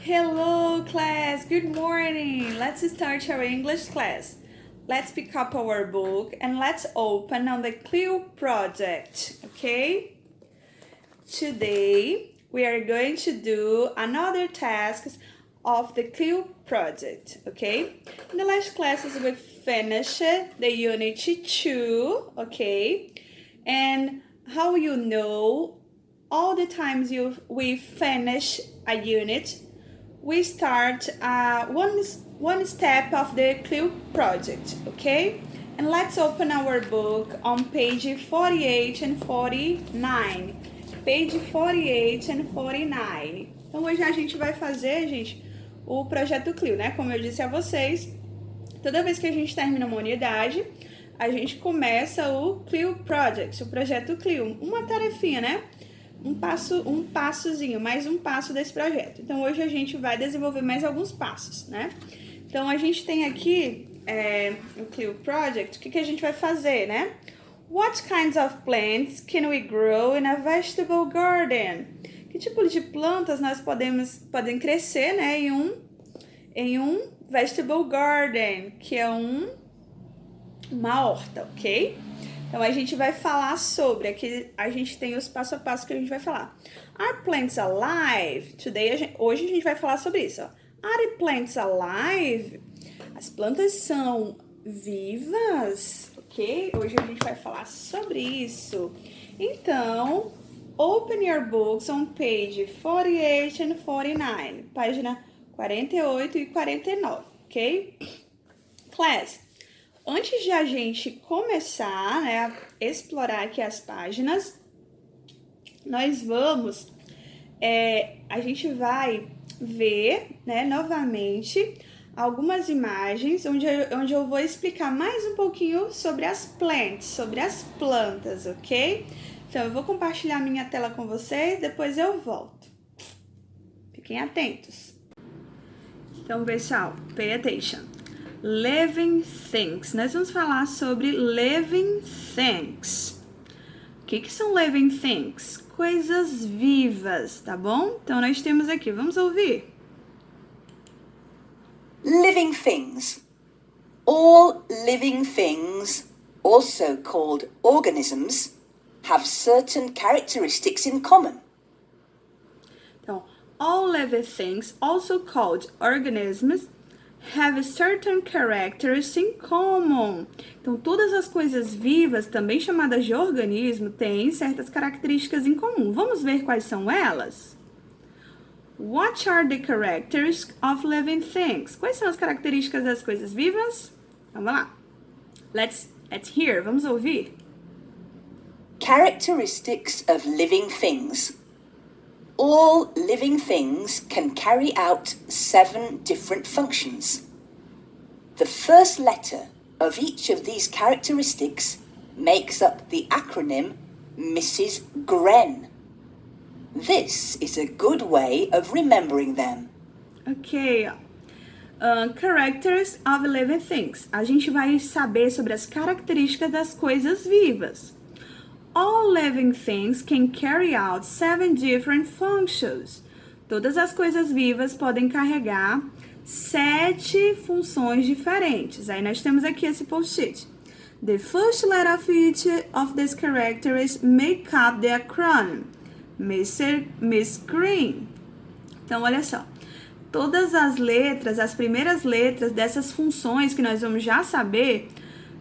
Hello class, good morning. Let's start our English class. Let's pick up our book and let's open on the Clil project, okay? Today we are going to do another task of the Clil project, okay? In the last classes we finished the unit 2, okay? And how you know, all the times we finish a unit, we start one step of the Clil project, okay? And let's open our book on page 48 and 49. Page 48 and 49. Então hoje a gente vai fazer, gente, o projeto Clil, né? Como eu disse a vocês, toda vez que a gente termina uma unidade, a gente começa o Clil Project, o projeto Clil, uma tarefinha, né? Um passozinho, mais um passo desse projeto. Então, hoje a gente vai desenvolver mais alguns passos, né? Então, a gente tem aqui o Clil Project, o que a gente vai fazer, né? What kinds of plants can we grow in a vegetable garden? Que tipo de plantas nós podem crescer, né, em um vegetable garden, que é uma horta, ok? Então, a gente vai falar sobre, aqui a gente tem os passo a passo que a gente vai falar. Are plants alive? Hoje a gente vai falar sobre isso, ó. Are plants alive? As plantas são vivas, ok? Hoje a gente vai falar sobre isso. Então, open your books on page 48 and 49, página 48 e 49, ok? Class, antes de a gente começar, né, a explorar aqui as páginas, nós vamos, a gente vai ver, né, novamente algumas imagens onde eu vou explicar mais um pouquinho sobre as plants, sobre as plantas, ok? Então, eu vou compartilhar minha tela com vocês, depois eu volto. Fiquem atentos. Então, pessoal, pay attention. Living things. Nós vamos falar sobre living things. O que são living things? Coisas vivas, tá bom? Então, nós temos aqui, vamos ouvir. Living things. All living things, also called organisms, have certain characteristics in common. Então, all living things, also called organisms, have certain characteristics in common. Então, todas as coisas vivas, também chamadas de organismo, têm certas características em comum. Vamos ver quais são elas? What are the characteristics of living things? Quais são as características das coisas vivas? Vamos lá. Let's hear. Vamos ouvir. Characteristics of living things. All living things can carry out 7 different functions. The first letter of each of these characteristics makes up the acronym Mrs. Gren. This is a good way of remembering them. Ok. Characters of living things. A gente vai saber sobre as características das coisas vivas. All living things can carry out 7 different functions. Todas as coisas vivas podem carregar 7 funções diferentes. Aí nós temos aqui esse post-it. The first letter of each of these characters make up the acronym Miss Green. Então, olha só. Todas as letras, as primeiras letras dessas funções que nós vamos já saber,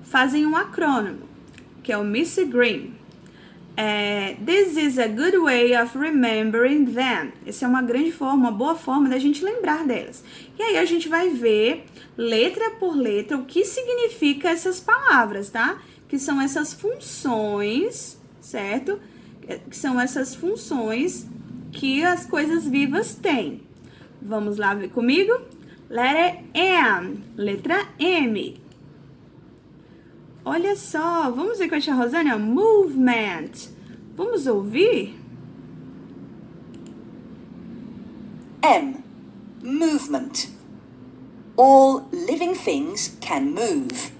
fazem um acrônimo, que é o Miss Green. This is a good way of remembering them. Essa é uma boa forma da gente lembrar delas. E aí a gente vai ver, letra por letra, o que significa essas palavras, tá? Que são essas funções, certo? Que são essas funções que as coisas vivas têm. Vamos lá ver comigo? Letter M, letra M. Olha só, vamos ver com a tia Rosânia? Movement. Vamos ouvir? M. Movement. All living things can move,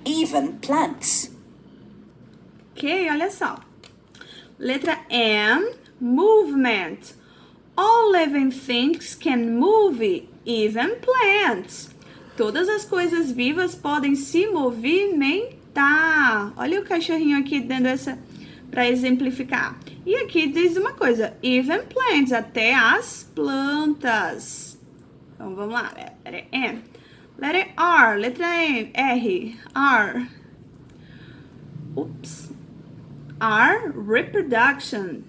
even plants. Ok, olha só. Letra M, movement. All living things can move, even plants. Todas as coisas vivas podem se movimentar. Olha o cachorrinho aqui dando essa para exemplificar. E aqui diz uma coisa, even plants, até as plantas. Então vamos lá, letra M. Letra R, letra M, R, R. Oops. R, reproduction.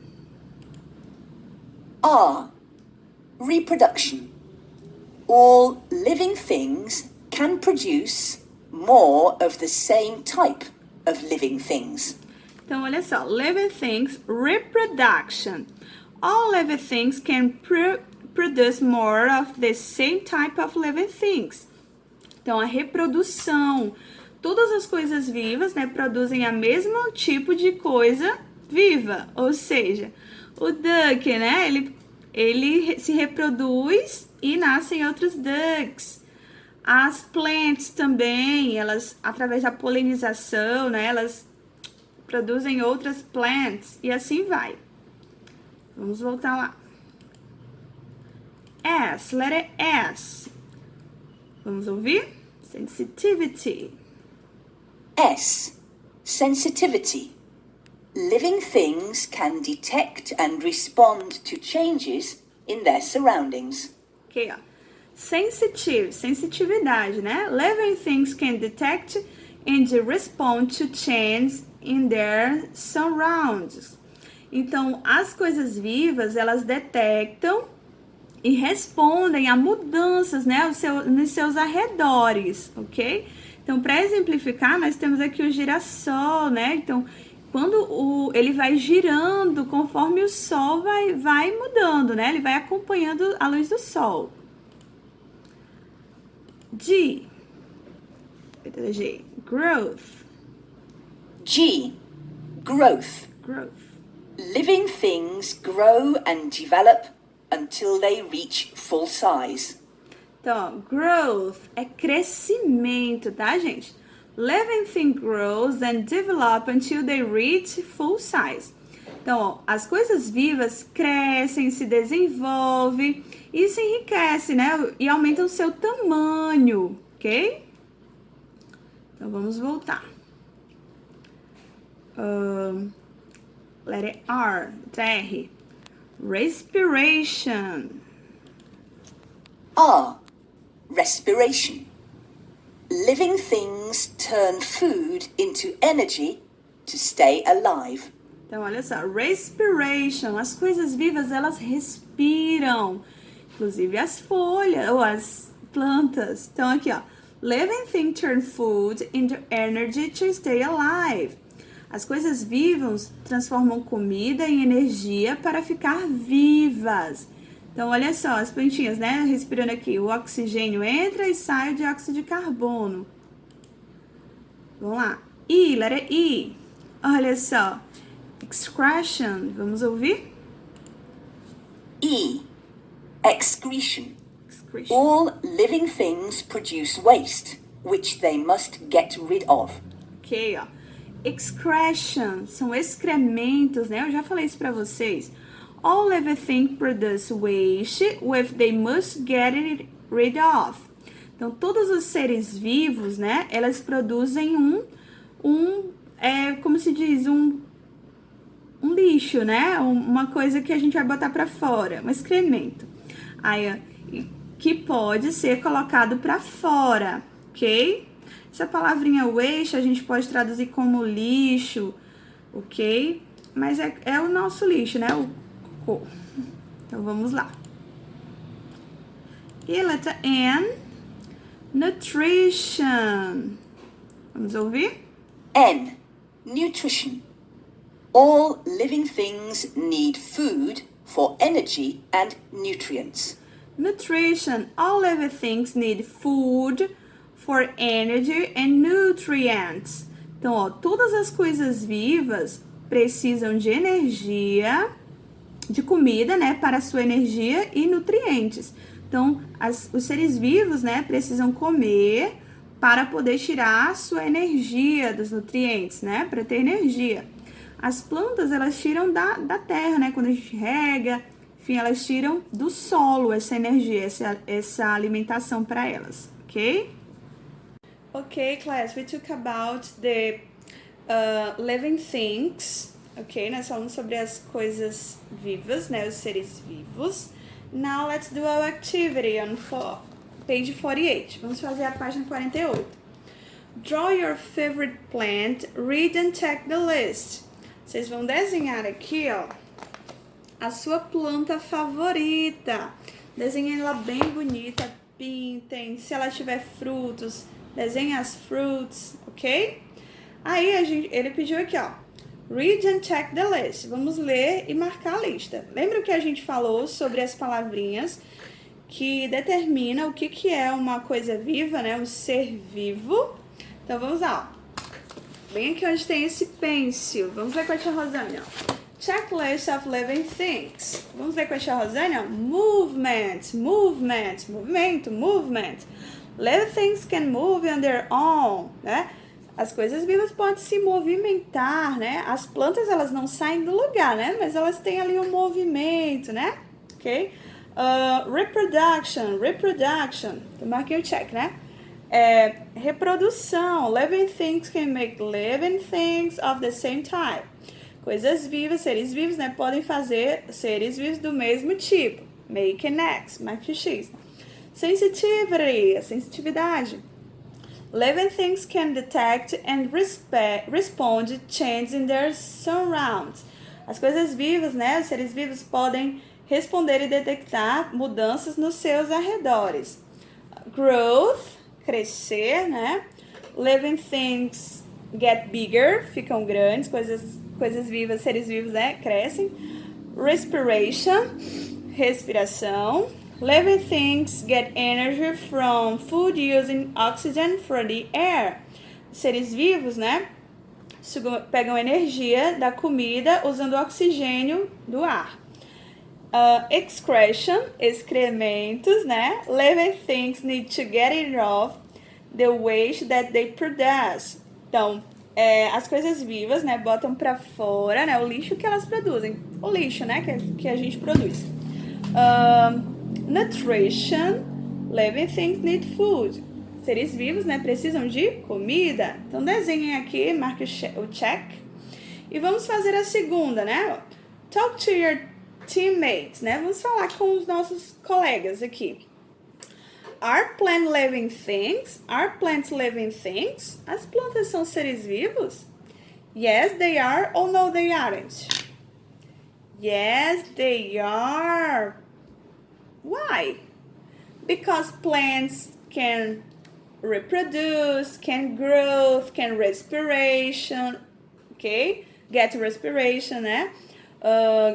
R. Reproduction. All living things can produce more of the same type of living things. Então, olha só, living things, reproduction. All living things can produce more of the same type of living things. Então, a reprodução. Todas as coisas vivas, né, produzem o mesmo tipo de coisa viva. Ou seja, o duck, né, ele se reproduz e nascem outros ducks. As plants também, elas, através da polinização, né, elas produzem outras plants e assim vai. Vamos voltar lá. S, letra S. Vamos ouvir? Sensitivity. S. Sensitivity. Living things can detect and respond to changes in their surroundings. Ok, ó. Sensitive, sensitividade, né? Living things can detect and respond to changes in their surroundings. Então, as coisas vivas, elas detectam e respondem a mudanças, né, nos seus arredores, ok? Então, para exemplificar, nós temos aqui o girassol, né? Então, quando ele vai girando, conforme o sol vai mudando, né? Ele vai acompanhando a luz do sol. G. Letra G. Growth. G. Growth. Growth. Living things grow and develop until they reach full size. Então, growth é crescimento, tá, gente? Living thing grows and develop until they reach full size. Então, ó, as coisas vivas crescem, se desenvolvem e se enriquecem, né? E aumentam o seu tamanho, ok? Então, vamos voltar. Letra R, letra R. Respiration. R. Respiration. Living things turn food into energy to stay alive. Então, olha só, respiration, as coisas vivas, elas respiram, inclusive as folhas, ou as plantas. Então, aqui, ó, living things turn food into energy to stay alive. As coisas vivas transformam comida em energia para ficar vivas. Então, olha só, as plantinhas, né? Respirando aqui, o oxigênio entra e sai o dióxido de carbono. Vamos lá. I, letra I. Olha só. Excretion. Vamos ouvir? E. Excretion. Excretion. All living things produce waste, which they must get rid of. Ok, ó. Excretion. São excrementos, né? Eu já falei isso pra vocês. All living things produce waste, which they must get rid of. Então, todos os seres vivos, né? Elas produzem como se diz, um lixo, né? Uma coisa que a gente vai botar pra fora, um excremento. Aí, que pode ser colocado pra fora, ok? Essa palavrinha waste a gente pode traduzir como lixo, ok? Mas é o nosso lixo, né? O cocô. Então, vamos lá. E letra N, nutrition. Vamos ouvir? N. Nutrition. All living things need food for energy and nutrients. Nutrition. All living things need food for energy and nutrients. Então, ó, todas as coisas vivas precisam de energia, de comida, né, para sua energia e nutrientes. Então, os seres vivos, né, precisam comer para poder tirar a sua energia dos nutrientes, né, para ter energia. As plantas, elas tiram da terra, né, quando a gente rega, Enfim, elas tiram do solo essa energia, essa alimentação para elas, ok? Ok, class, we talk about the living things, ok? Nós falamos sobre as coisas vivas, né? Os seres vivos. Now let's do our activity on page 48. Vamos fazer a página 48. Draw your favorite plant, read and check the list. Vocês vão desenhar aqui, ó, a sua planta favorita. Desenhem ela bem bonita, pintem. Se ela tiver frutos, desenhem as fruits, ok? Aí ele pediu aqui, ó, read and check the list. Vamos ler e marcar a lista. Lembra que a gente falou sobre as palavrinhas que determinam o que é uma coisa viva, né? Um ser vivo. Então vamos lá, ó. Bem aqui onde tem esse pencil. Vamos ler com a tia Rosânia, ó. Checklist of living things. Vamos ver com a tia Rosânia? Movement, movement, movimento, movement. Living things can move on their own, né? As coisas vivas podem se movimentar, né? As plantas, elas não saem do lugar, né? Mas elas têm ali um movimento, né? Ok? Reproduction, reproduction. Eu marquei o check, né? Reprodução. Living things can make living things of the same type. Coisas vivas, seres vivos, né? Podem fazer seres vivos do mesmo tipo. Make an X, marque o X. Sensitivity, a sensitividade. Living things can detect and respond to changes in their surroundings. As coisas vivas, né? Os seres vivos podem responder e detectar mudanças nos seus arredores. Growth, crescer, né? Living things get bigger, ficam grandes, coisas vivas, seres vivos, né? Crescem. Respiration, respiração. Living things get energy from food using oxygen from the air. Seres vivos, né? Pegam energia da comida usando oxigênio do ar. Excretion, excrementos, né? Living things need to get rid of the waste that they produce. Então, as coisas vivas, né, botam para fora, né, o lixo que elas produzem. O lixo, né, que a gente produz. Nutrition, living things need food. Seres vivos, né, precisam de comida. Então, desenhem aqui, marque o check. E vamos fazer a segunda, né? Talk to your teammates, né? Vamos falar com os nossos colegas aqui. Are plants living things? Are plants living things? As plantas são seres vivos? Yes, they are or no, they aren't? Yes, they are. Why? Because plants can reproduce, can growth, can respiration, okay? Get respiration, né?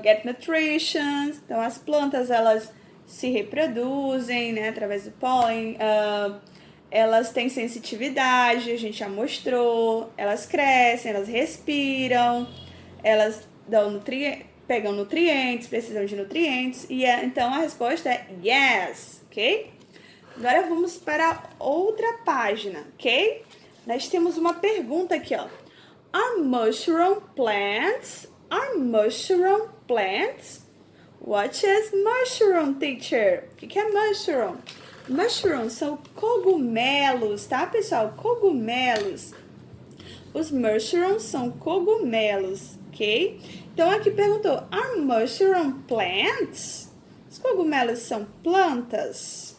Get nutrition. Então, as plantas, elas se reproduzem, né, através do pólen, elas têm sensitividade, a gente já mostrou, elas crescem, elas respiram, elas pegam nutrientes, precisam de nutrientes, e então a resposta é yes, ok? Agora vamos para outra página, ok? Nós temos uma pergunta aqui, ó. Are mushroom plants? Are mushroom plants? What is mushroom, teacher? O que é mushroom? Mushroom são cogumelos, tá, pessoal? Cogumelos. Os mushrooms são cogumelos, ok? Então, aqui perguntou, are mushroom plants? Os cogumelos são plantas?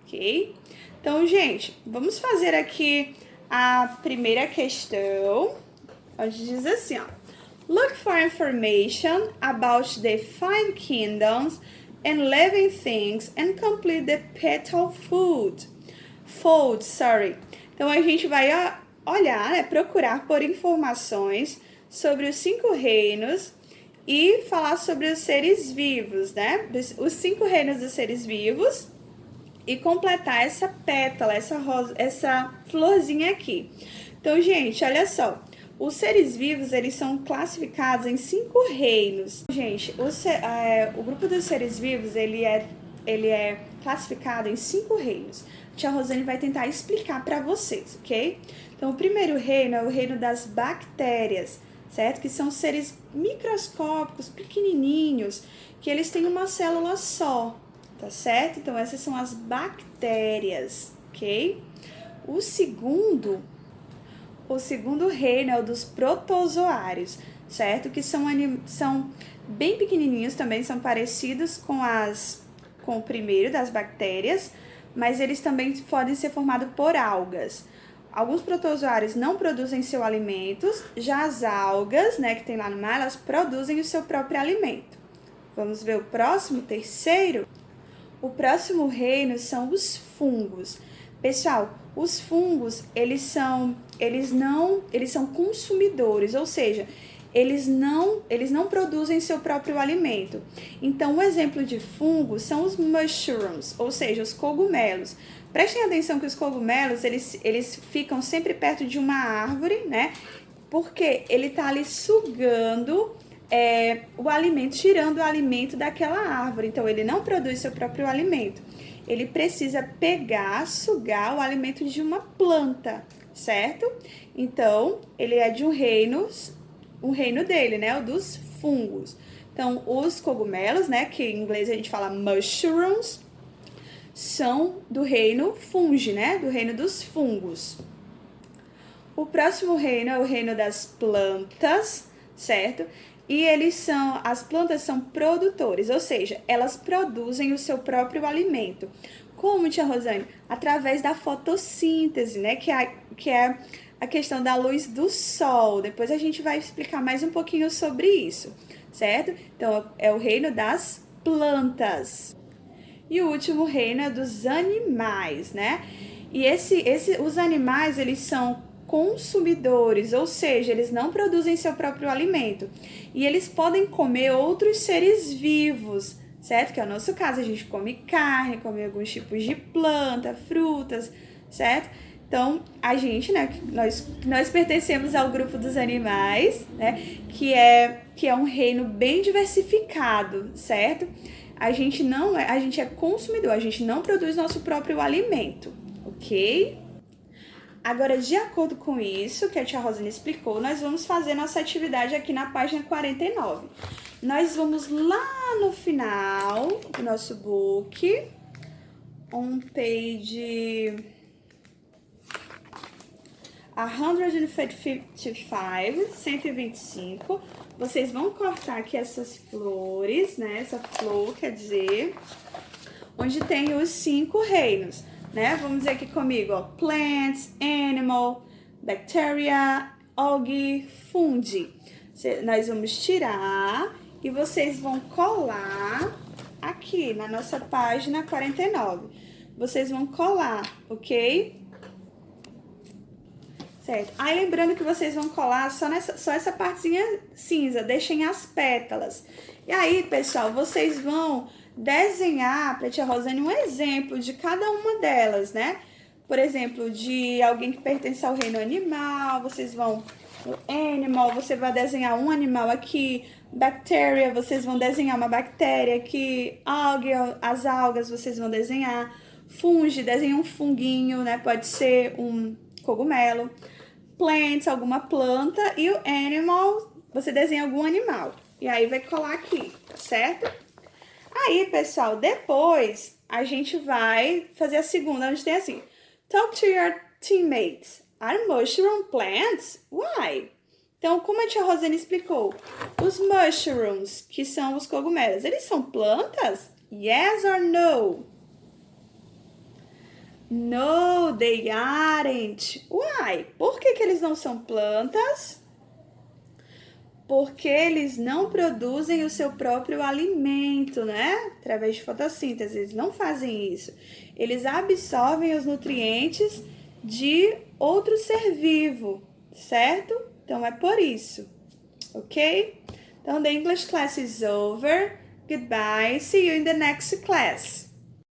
Ok? Então, gente, vamos fazer aqui a primeira questão, onde diz assim, ó. Look for information about the 5 kingdoms and living things and complete the petal fold. Então, a gente vai olhar, né, procurar por informações sobre os 5 reinos e falar sobre os seres vivos, né? Os 5 reinos dos seres vivos e completar essa pétala, essa florzinha aqui. Então, gente, olha só. Os seres vivos, eles são classificados em 5 reinos. Gente, o grupo dos seres vivos, ele é classificado em 5 reinos. A tia Rosane vai tentar explicar para vocês, ok? Então, o primeiro reino é o reino das bactérias. certo? Que são seres microscópicos, pequenininhos, que eles têm uma célula só, tá certo? Então, essas são as bactérias, ok? O segundo reino é o dos protozoários, certo? Que são bem pequenininhos também, são parecidos com o primeiro das bactérias, mas eles também podem ser formados por algas. Alguns protozoários não produzem seus alimentos, já as algas, né, que tem lá no mar, elas produzem o seu próprio alimento. Vamos ver o próximo, terceiro? O próximo reino são os fungos. Pessoal, os fungos, eles são consumidores, ou seja, eles não produzem seu próprio alimento. Então, um exemplo de fungo são os mushrooms, ou seja, os cogumelos. Prestem atenção que os cogumelos, eles ficam sempre perto de uma árvore, né? Porque ele tá ali sugando o alimento, tirando o alimento daquela árvore. Então, ele não produz seu próprio alimento. Ele precisa pegar, sugar o alimento de uma planta, certo? Então, ele é de um reino dele, né? O dos fungos. Então, os cogumelos, né? Que em inglês a gente fala mushrooms, são do reino fungi, né? Do reino dos fungos. O próximo reino é o reino das plantas, certo? E as plantas são produtores, ou seja, elas produzem o seu próprio alimento. Como, tia Rosane? Através da fotossíntese, né? Que é a questão da luz do sol. Depois a gente vai explicar mais um pouquinho sobre isso, certo? Então, é o reino das plantas. E o último reino é dos animais, né? E os animais, eles são consumidores, ou seja, eles não produzem seu próprio alimento. E eles podem comer outros seres vivos, certo? Que é o nosso caso, a gente come carne, come alguns tipos de planta, frutas, certo? Então, a gente, né, nós pertencemos ao grupo dos animais, né, que é um reino bem diversificado, certo? A gente é consumidor, a gente não produz nosso próprio alimento, ok? Agora, de acordo com isso que a tia Rosane explicou, nós vamos fazer nossa atividade aqui na página 49. Nós vamos lá no final do nosso book, on page 125, vocês vão cortar aqui essas flores, né? Essa flor, quer dizer, onde tem os 5 reinos, né? Vamos dizer aqui comigo, ó, plants, animal, bacteria, algae, fungi. Nós vamos tirar e vocês vão colar aqui na nossa página 49. Vocês vão colar, ok? Certo. Aí lembrando que vocês vão colar só essa partezinha cinza, deixem as pétalas. E aí, pessoal, vocês vão desenhar para a tia Rosane um exemplo de cada uma delas, né? Por exemplo, de alguém que pertence ao reino animal, vocês vão no animal, você vai desenhar um animal aqui, bactéria, vocês vão desenhar uma bactéria aqui, algae, as algas vocês vão desenhar, fungi, desenha um funguinho, né? Pode ser um cogumelo, plants, alguma planta, e o animal, você desenha algum animal. E aí vai colar aqui, tá certo? Aí, pessoal, depois a gente vai fazer a segunda, onde tem assim, talk to your teammates. Are mushroom plants? Why? Então, como a tia Rosane explicou, os mushrooms, que são os cogumelos, eles são plantas? Yes or no? No, they aren't. Why? Por que eles não são plantas? Porque eles não produzem o seu próprio alimento, né? Através de fotossíntese, eles não fazem isso. Eles absorvem os nutrientes de outro ser vivo, certo? Então, é por isso, ok? Então, the English class is over. Goodbye. See you in the next class.